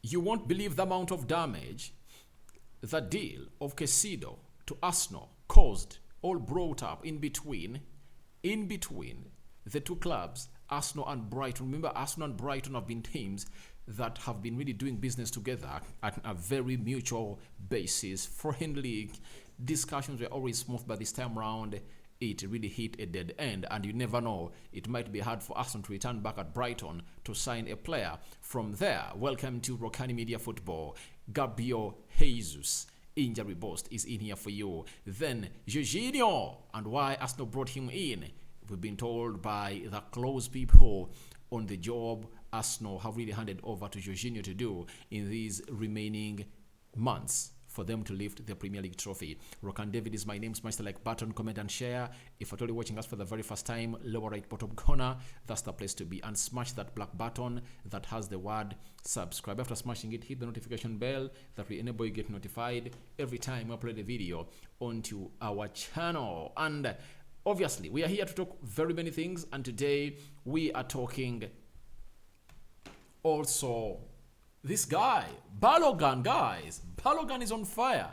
You won't believe the amount of damage the deal of Caicedo to Arsenal caused, all brought up in between the two clubs, Arsenal and Brighton. Remember, Arsenal and Brighton have been teams that have been really doing business together at a very mutual basis. Friendly discussions were always smooth, but this time around, it really hit a dead end, and you never know, it might be hard for Arsenal to return back at Brighton to sign a player from there. Welcome to Rokani Media Football. Gabriel Jesus, injury bust, is in here for you. Then Jorginho, and why Arsenal brought him in. We've been told by the close people on the job Arsenal have really handed over to Jorginho to do in these remaining months for them to lift the Premier League trophy. Rokani David is my name. Smash the like button, comment and share. If you're watching us for the very first time, lower right bottom corner, that's the place to be. And smash that black button that has the word subscribe. After smashing it, hit the notification bell that will enable you get notified every time we upload a video onto our channel. And obviously, we are here to talk very many things. And today, we are talking also this guy, Balogun, guys. Balogun is on fire.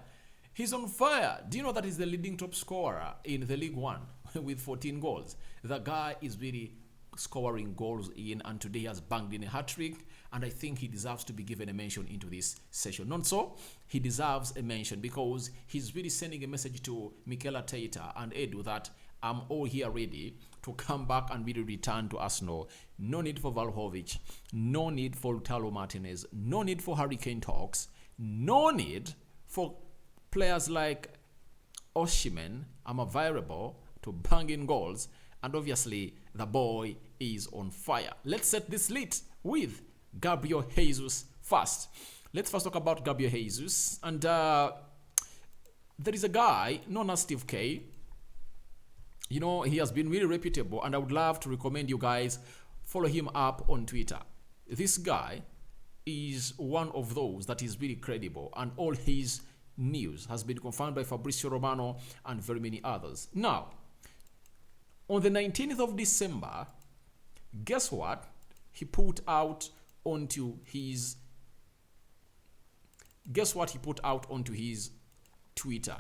He's on fire. Do you know that he's the leading top scorer in the League One with 14 goals? The guy is really scoring goals in, and today he has banged in a hat-trick, and I think he deserves to be given a mention into this session. Not so, he deserves a mention because he's really sending a message to Mikel Arteta and Edu that I'm all here ready to come back and really return to Arsenal. No need for Vlahovic, no need for Lautaro Martinez, no need for Hurricane talks, no need for players like Osimhen. I'm available to bang in goals, and obviously the boy is on fire. Let's set this lit with Gabriel Jesus first. Let's first talk about Gabriel Jesus, and there is a guy known as Steve K. You know, he has been really reputable, and I would love to recommend you guys follow him up on Twitter. This guy is one of those that is really credible, and all his news has been confirmed by Fabrizio Romano and very many others. Now, on the 19th of December, guess what? He put out onto his Twitter.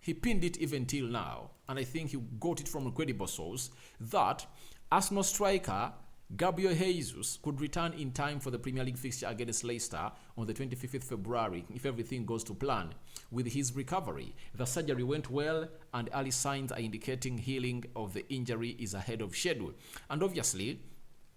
He pinned it even till now, and I think he got it from a credible source, that Arsenal striker Gabriel Jesus could return in time for the Premier League fixture against Leicester on the 25th of February if everything goes to plan. With his recovery, the surgery went well, and early signs are indicating healing of the injury is ahead of schedule. And obviously,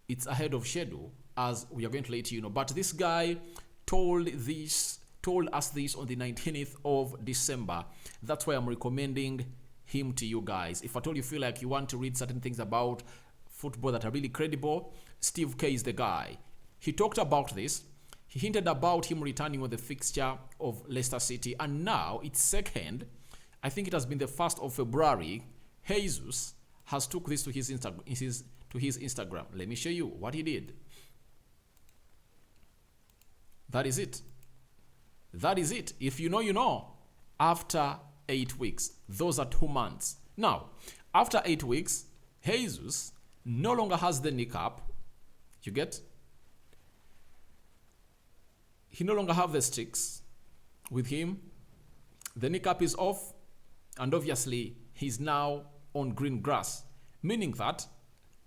it's ahead of schedule, as we are going to let you know. But this guy told us this on the 19th of December. That's why I'm recommending him to you guys. If at all you feel like you want to read certain things about football that are really credible, Steve K is the guy. He talked about this. He hinted about him returning on the fixture of Leicester City, and now it's second. I think it has been the 1st of February. Jesus has took this to his Instagram. Let me show you what he did. That is it. That is it. If you know, you know. After 8 weeks, those are 2 months. Now, after 8 weeks, Jesus no longer has the kneecap. You get? He no longer have the sticks with him. The kneecap is off, and obviously he's now on green grass, meaning that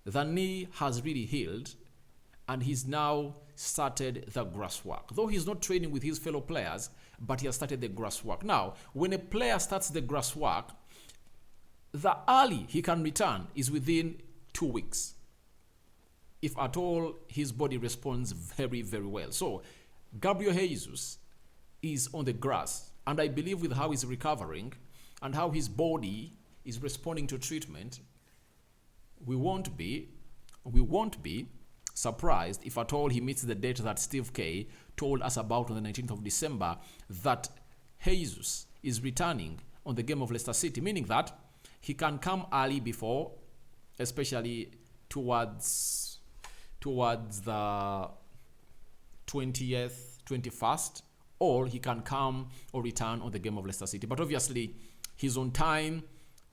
the knee has really healed, and he's now started the grass work. Though he's not training with his fellow players, but he has started the grass work. Now, when a player starts the grass work, the early he can return is within 2 weeks, if at all his body responds very, very well. So, Gabriel Jesus is on the grass, and I believe with how he's recovering and how his body is responding to treatment, we won't be surprised if at all he meets the date that Steve K told us about on the 19th of December, that Jesus is returning on the game of Leicester City, meaning that he can come early before, especially towards the 20th, 21st, or he can come or return on the game of Leicester City. But obviously, he's on time.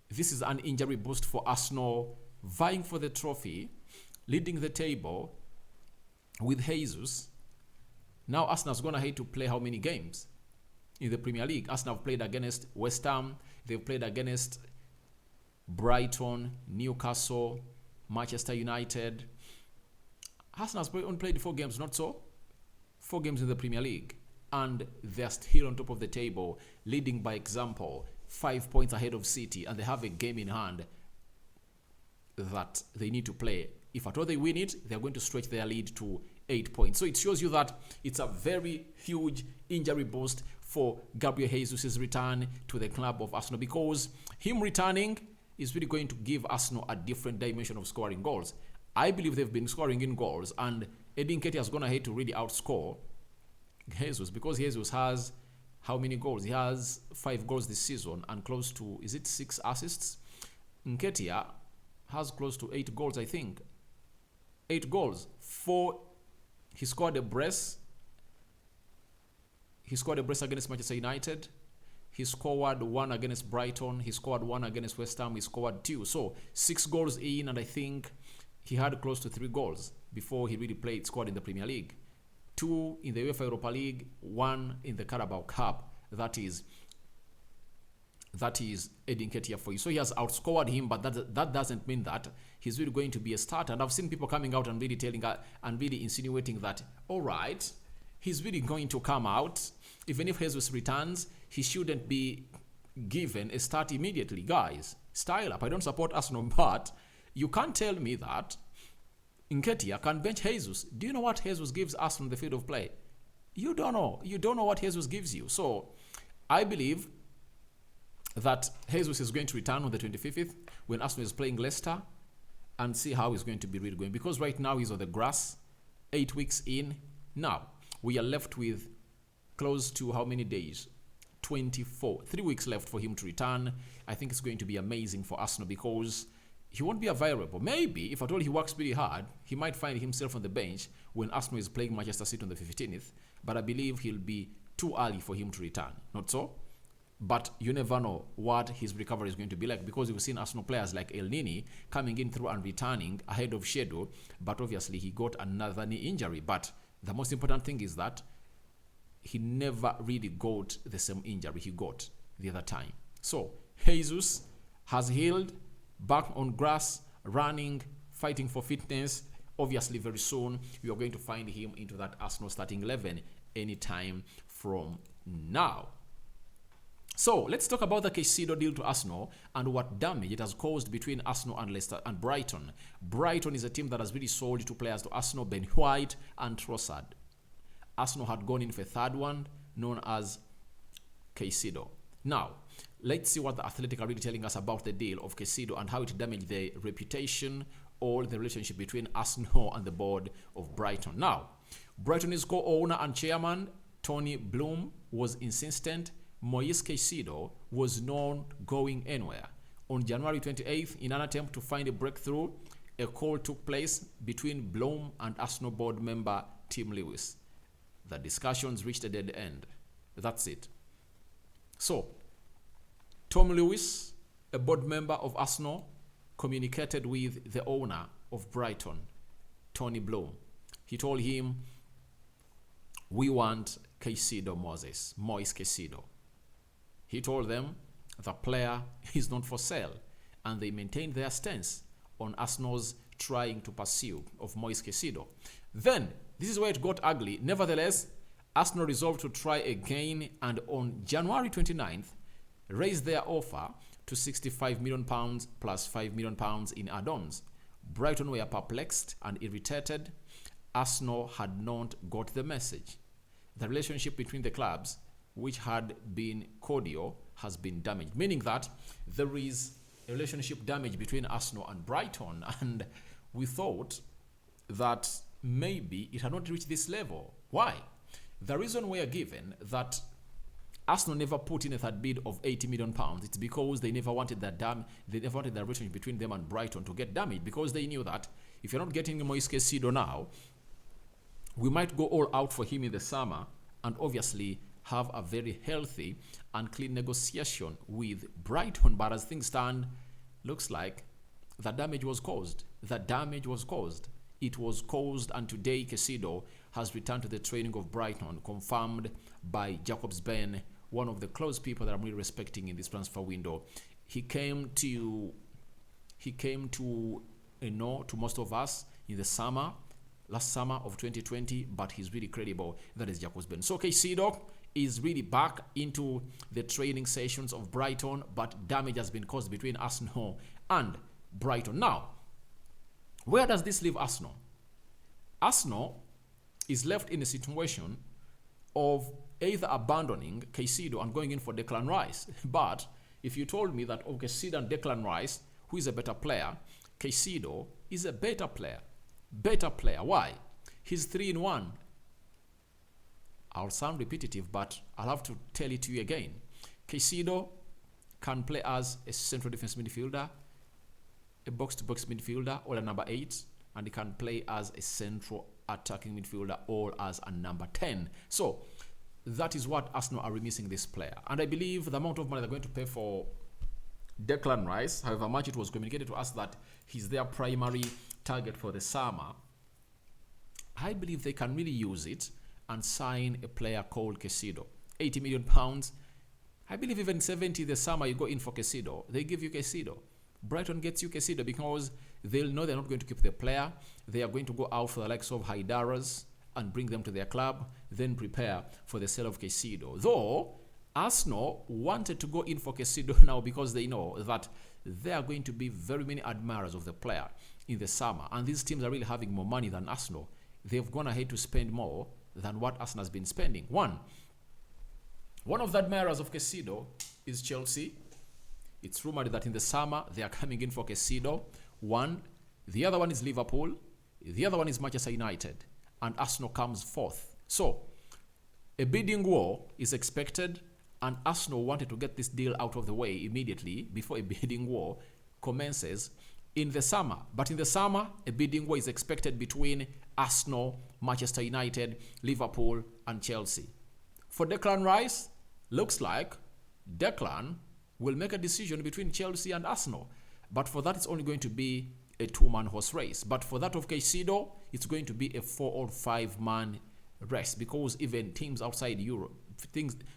This is an injury boost for Arsenal, vying for the trophy, leading the table with Jesus Now Arsenal's gone ahead to play how many games in the Premier League? Arsenal have played against West Ham. They've played against Brighton, Newcastle, Manchester United. Arsenal's only played 4 games, not so? 4 games in the Premier League. And they're still on top of the table, leading by example, 5 points ahead of City, and they have a game in hand that they need to play. If at all they win it, they're going to stretch their lead to 8 points. So it shows you that it's a very huge injury boost for Gabriel Jesus' return to the club of Arsenal, because him returning is really going to give Arsenal a different dimension of scoring goals. I believe they've been scoring in goals, and Eddie Nketiah has gone ahead to really outscore Jesus, because Jesus has how many goals? He has 5 goals this season and close to, is it 6 assists? Nketiah has close to 8 goals, I think. 8 goals. 4, he scored a brace. He scored a brace against Manchester United. He scored 1 against Brighton. He scored 1 against West Ham. He scored 2. So 6 goals in, and I think he had close to 3 goals before he really scored in the Premier League. 2 in the UEFA Europa League, 1 in the Carabao Cup. That is Eddie Nketiah for you. So he has outscored him, but that doesn't mean that he's really going to be a starter. And I've seen people coming out and really telling and really insinuating that, all right, he's really going to come out. Even if Jesus returns, he shouldn't be given a start immediately. Guys, style up. I don't support Arsenal, but you can't tell me that Nketiah can bench Jesus. Do you know what Jesus gives us on the field of play? You don't know. You don't know what Jesus gives you. So I believe that Jesus is going to return on the 25th when Arsenal is playing Leicester, and see how he's going to be really going. Because right now he's on the grass, 8 weeks in. Now, we are left with close to how many days? 24. 3 weeks left for him to return. I think it's going to be amazing for Arsenal, because he won't be available. Maybe, if at all he works really hard, he might find himself on the bench when Arsenal is playing Manchester City on the 15th. But I believe he'll be too early for him to return. Not so? But you never know what his recovery is going to be like, because you've seen Arsenal players like El Nini coming in through and returning ahead of schedule. But obviously, he got another knee injury. But the most important thing is that he never really got the same injury he got the other time. So, Jesus has healed, back on grass, running, fighting for fitness. Obviously, very soon, you are going to find him into that Arsenal starting 11 anytime from now. So, let's talk about the Caicedo deal to Arsenal and what damage it has caused between Arsenal and Leicester and Brighton. Brighton is a team that has really sold 2 players to Arsenal, Ben White and Trossard. Arsenal had gone in for a third one, known as Caicedo. Now, let's see what the Athletic are really telling us about the deal of Caicedo and how it damaged the reputation or the relationship between Arsenal and the board of Brighton. Now, Brighton's co-owner and chairman, Tony Bloom, was insistent Moise Caicedo was not going anywhere. On January 28th, in an attempt to find a breakthrough, a call took place between Bloom and Arsenal board member Tim Lewis. The discussions reached a dead end. That's it. So, Tom Lewis, a board member of Arsenal, communicated with the owner of Brighton, Tony Bloom. He told him, we want Moise Caicedo. He told them the player is not for sale, and they maintained their stance on Arsenal's trying to pursue of Moise Caicedo. Then, this is where it got ugly. Nevertheless, Arsenal resolved to try again, and on January 29th, raised their offer to £65 million plus £5 million in add-ons. Brighton were perplexed and irritated. Arsenal had not got the message. The relationship between the clubs, which had been cordial, has been damaged, meaning that there is a relationship damage between Arsenal and Brighton, and we thought that maybe it had not reached this level. Why? The reason we are given that Arsenal never put in a third bid of £80 million. It's because they never wanted the relationship between them and Brighton to get damaged, because they knew that if you're not getting Moise Caicedo now, we might go all out for him in the summer and obviously have a very healthy and clean negotiation with Brighton. But as things stand, looks like the damage was caused. The damage was caused. It was caused, and today Caicedo has returned to the training of Brighton, confirmed by Jacobs Ben, one of the close people that I'm really respecting in this transfer window. He came to to most of us in the last summer of 2020, but he's really credible. That is Jacobs Ben. So Caicedo is really back into the training sessions of Brighton, but damage has been caused between Arsenal and Brighton. Now, where does this leave Arsenal? Arsenal is left in a situation of either abandoning Caicedo and going in for Declan Rice. But if you told me that Caicedo and Declan Rice, who is a better player, Caicedo is a better player. Better player. Why? He's 3-in-1. I'll sound repetitive, but I'll have to tell it to you again. Caicedo can play as a central defense midfielder, a box-to-box midfielder, or a number 8, and he can play as a central attacking midfielder or as a number 10. So that is what Arsenal are missing this player. And I believe the amount of money they're going to pay for Declan Rice, however much it was communicated to us that he's their primary target for the summer, I believe they can really use it and sign a player called Caicedo. 80 million pounds. I believe even 70 the summer you go in for Caicedo, they give you Caicedo. Brighton gets you Caicedo because they'll know they're not going to keep the player. They are going to go out for the likes of Haidaras and bring them to their club, then prepare for the sale of Caicedo. Though Arsenal wanted to go in for Caicedo now because they know that there are going to be very many admirers of the player in the summer, and these teams are really having more money than Arsenal. They've gone ahead to spend more than what Arsenal has been spending. One of the admirers of Caicedo is Chelsea. It's rumored that in the summer they are coming in for Caicedo. One. The other one is Liverpool. The other one is Manchester United. And Arsenal comes fourth. So, a bidding war is expected, and Arsenal wanted to get this deal out of the way immediately before a bidding war commences in the summer. But in the summer, a bidding war is expected between Arsenal, Manchester United, Liverpool, and Chelsea. For Declan Rice, looks like Declan will make a decision between Chelsea and Arsenal. But for that, it's only going to be a 2-man horse race. But for that of Caicedo, it's going to be a 4 or 5-man race, because even teams outside Europe,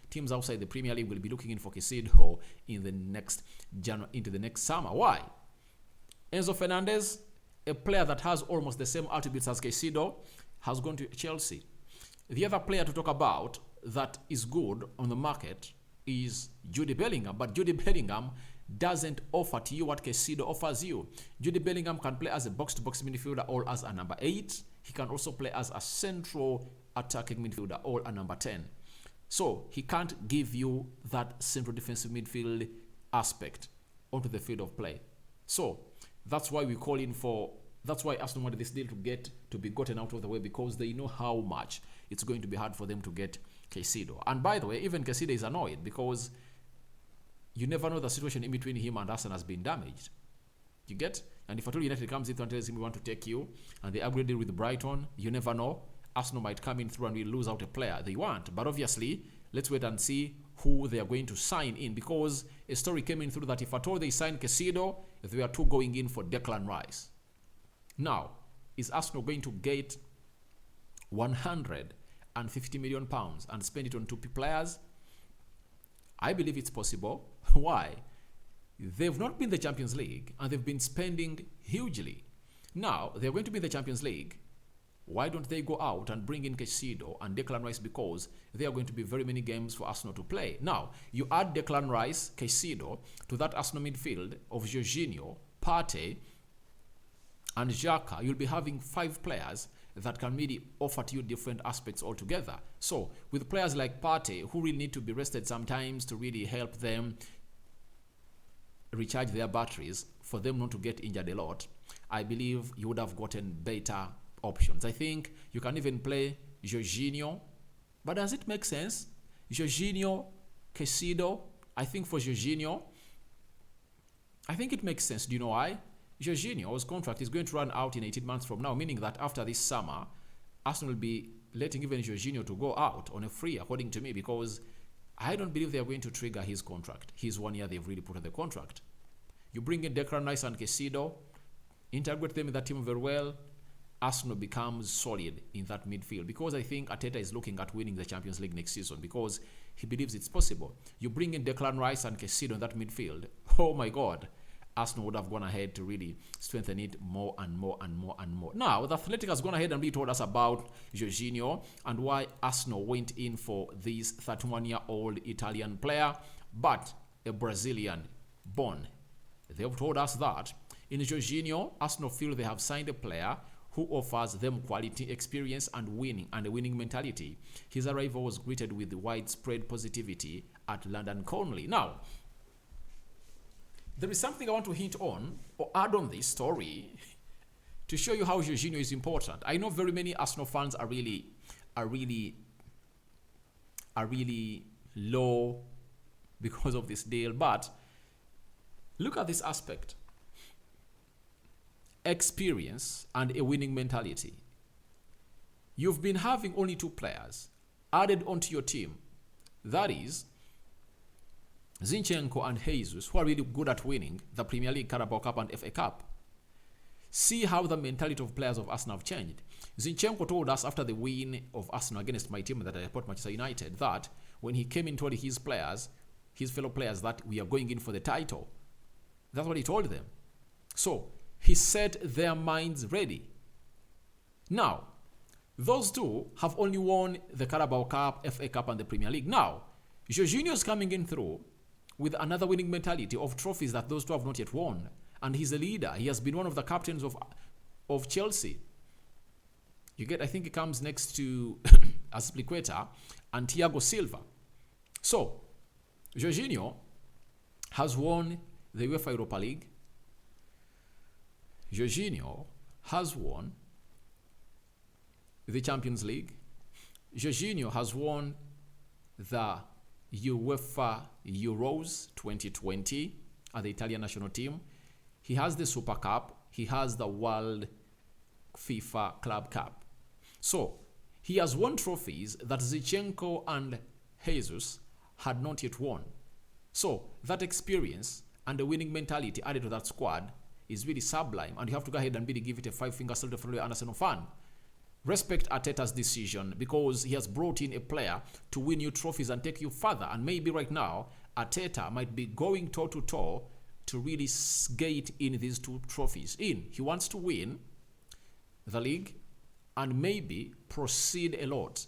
teams outside the Premier League will be looking in for Caicedo in the into the next summer. Why? Enzo Fernandez, a player that has almost the same attributes as Caicedo, has gone to Chelsea. The other player to talk about that is good on the market is Jude Bellingham, but Jude Bellingham doesn't offer to you what Caicedo offers you. Jude Bellingham can play as a box-to-box midfielder or as a number 8. He can also play as a central attacking midfielder or a number 10. So he can't give you that central defensive midfield aspect onto the field of play. So that's why that's why Arsenal wanted this deal to be gotten out of the way, because they know how much it's going to be hard for them to get Caicedo. And by the way, even Caicedo is annoyed because you never know the situation in between him and Arsenal has been damaged. You get? And if at all United comes in and tells him we want to take you, and they agree with Brighton, you never know. Arsenal might come in through and we lose out a player they want. But obviously, let's wait and see who they are going to sign in, because a story came in through that if at all they sign Caicedo, they are two going in for Declan Rice. Now, is Arsenal going to get 150 million pounds and spend it on 2 players? I believe it's possible. Why? They've not been in the Champions League and they've been spending hugely. Now, they're going to be in the Champions League. Why don't they go out and bring in Caicedo and Declan Rice, because there are going to be very many games for Arsenal to play. Now, you add Declan Rice, Caicedo to that Arsenal midfield of Jorginho, Partey, and Xhaka, you'll be having 5 players that can really offer to you different aspects altogether. So, with players like Partey, who really need to be rested sometimes to really help them recharge their batteries, for them not to get injured a lot, I believe you would have gotten better options. I think you can even play Jorginho, but does it make sense? Jorginho, Caicedo. I think for Jorginho, I think it makes sense. Do you know why? Jorginho's contract is going to run out in 18 months from now, meaning that after this summer, Arsenal will be letting even Jorginho to go out on a free, according to me, because I don't believe they are going to trigger his contract. His 1 year they've really put on the contract. You bring in Declan Rice and Caicedo, integrate them in that team very well, Arsenal becomes solid in that midfield, because I think Arteta is looking at winning the Champions League next season because he believes it's possible. You bring in Declan Rice and Caicedo in that midfield, oh my God, Arsenal would have gone ahead to really strengthen it more and more and more and more. Now, the Athletic has gone ahead and really told us about Jorginho and why Arsenal went in for this 31-year-old Italian player, but a Brazilian born. They've told us that in Jorginho, Arsenal feel they have signed a player who offers them quality, experience, and a winning mentality. His arrival was greeted with widespread positivity at London Colney. Now, there is something I want to hint on or add on this story to show you how Jorginho is important. I know very many Arsenal fans are really low because of this deal, but look at this aspect. Experience and a winning mentality. You've been having only 2 players added onto your team. That is Zinchenko and Jesus, who are really good at winning the Premier League, Carabao Cup and FA Cup. See how the mentality of players of Arsenal have changed. Zinchenko told us after the win of Arsenal against my team that I support, Manchester United, that when he came in told his fellow players that we are going in for the title. That's what he told them. So he set their minds ready. Now, those 2 have only won the Carabao Cup, FA Cup and the Premier League. Now, Jorginho is coming in through with another winning mentality of trophies that those 2 have not yet won. And he's a leader. He has been one of the captains of Chelsea. You get, I think he comes next to Azpilicueta and Thiago Silva. So, Jorginho has won the UEFA Europa League. Jorginho has won the Champions League. Jorginho has won the UEFA Euros 2020 at the Italian national team. He has the Super Cup. He has the World FIFA Club Cup. So, he has won trophies that Zinchenko and Jesus had not yet won. So, that experience and the winning mentality added to that squad is really sublime, and you have to go ahead and really give it a 5-finger salute for the Arsenal fan. Respect Arteta's decision because he has brought in a player to win you trophies and take you further. And maybe right now, Arteta might be going toe-to-toe to really gate in these 2 trophies. He wants to win the league and maybe proceed a lot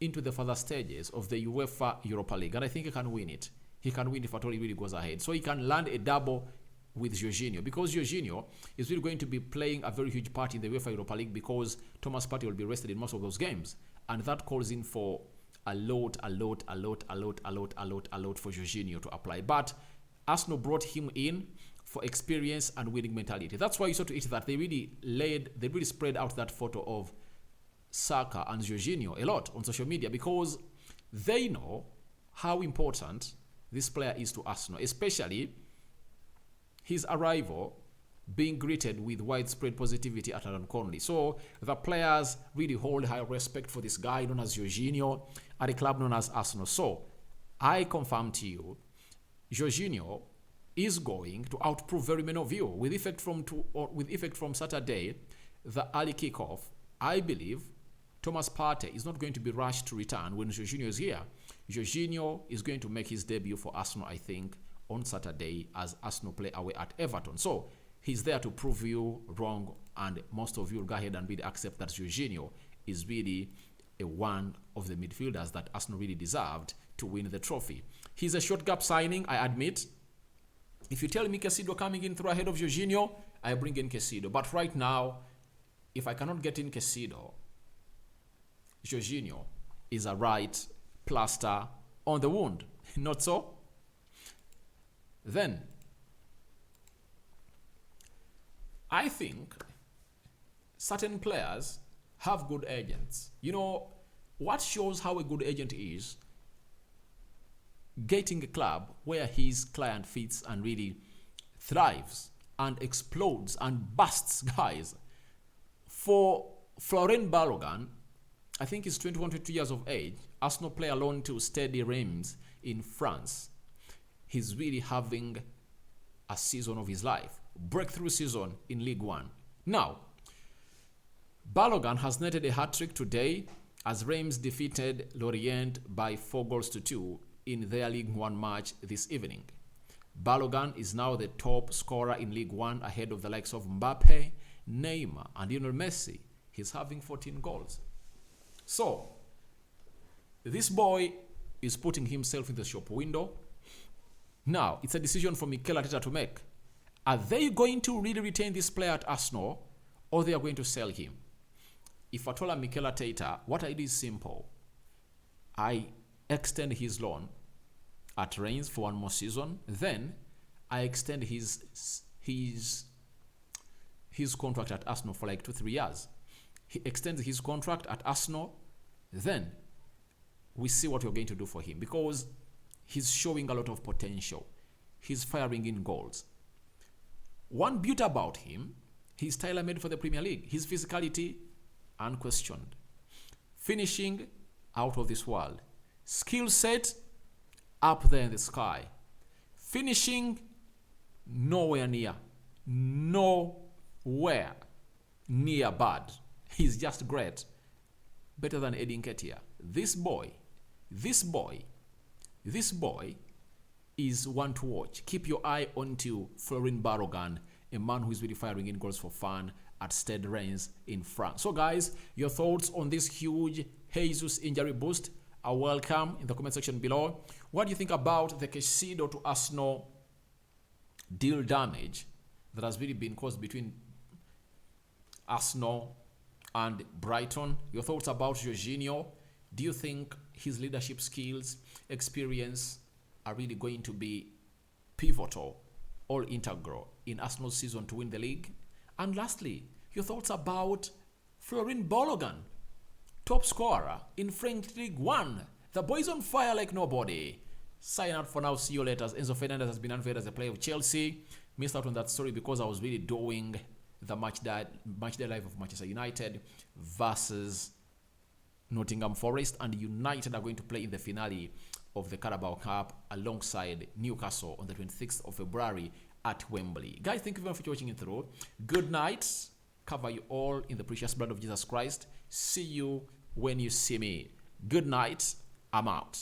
into the further stages of the UEFA Europa League. And I think he can win it. He can win if at all he really goes ahead. So he can land a double with Jorginho, because Jorginho is really going to be playing a very huge part in the UEFA Europa League because Thomas Partey will be rested in most of those games, and that calls in for a lot for Jorginho to apply. But Arsenal brought him in for experience and winning mentality. That's why you saw to it that they really spread out that photo of Saka and Jorginho a lot on social media because they know how important this player is to Arsenal, especially his arrival being greeted with widespread positivity at London Colney. So the players really hold high respect for this guy known as Jorginho at a club known as Arsenal. So I confirm to you, Jorginho is going to outprove very many of you with effect from Saturday, the early kickoff. I believe Thomas Partey is not going to be rushed to return when Jorginho is here. Jorginho is going to make his debut for Arsenal, I think, on Saturday as Arsenal play away at Everton. So he's there to prove you wrong, and most of you will go ahead and really accept that Jorginho is really one of the midfielders that Arsenal really deserved to win the trophy. He's a short gap signing, I admit. If you tell me Caicedo coming in through ahead of Jorginho, I bring in Caicedo. But right now, if I cannot get in Caicedo, Jorginho is a right plaster on the wound. Not so? Then, I think certain players have good agents. You know, what shows how a good agent is? Getting a club where his client fits and really thrives and explodes and busts guys. For Florent Balogun, I think he's 21, 22 years of age, Arsenal player loan to Steady Reims in France. He's really having a season of his life. Breakthrough season in League One. Now, Balogun has netted a hat-trick today as Reims defeated Lorient by 4-2 in their League One match this evening. Balogun is now the top scorer in League One ahead of the likes of Mbappe, Neymar, and Lionel Messi. He's having 14 goals. So, this boy is putting himself in the shop window. Now, it's a decision for Mikel Arteta to make. Are they going to really retain this player at Arsenal, or they are going to sell him? If I told Mikel Arteta, what I do is simple. I extend his loan at Reims for 1 more season. Then I extend his contract at Arsenal for like 2-3 years. He extends his contract at Arsenal. Then we see what we're going to do for him, because he's showing a lot of potential. He's firing in goals. One beauty about him, he's tailor-made for the Premier League. His physicality, unquestioned. Finishing, out of this world. Skill set, up there in the sky. Finishing, nowhere near bad. He's just great. Better than Eddie Nketiah. This boy is one to watch. Keep your eye onto Florent Balogun, a man who is really firing in goals for fun at Stade Reims in France. So guys, your thoughts on this huge Jesus injury boost are welcome in the comment section below. What do you think about the Caicedo to Arsenal deal damage that has really been caused between Arsenal and Brighton? Your thoughts about Jorginho? Do you think his leadership skills, experience are really going to be pivotal or integral in Arsenal's season to win the league? And lastly, your thoughts about Florent Balogun, top scorer in French League One. The boy's on fire like nobody. Sign out for now. See you later. Enzo Fernandez has been unveiled as a player of Chelsea. Missed out on that story because I was really doing the match day live of Manchester United versus Nottingham Forest, and United are going to play in the finale of the Carabao Cup alongside Newcastle on the 26th of February at Wembley. Guys, thank you very much for watching it through. Good night. Cover you all in the precious blood of Jesus Christ. See you when you see me. Good night. I'm out.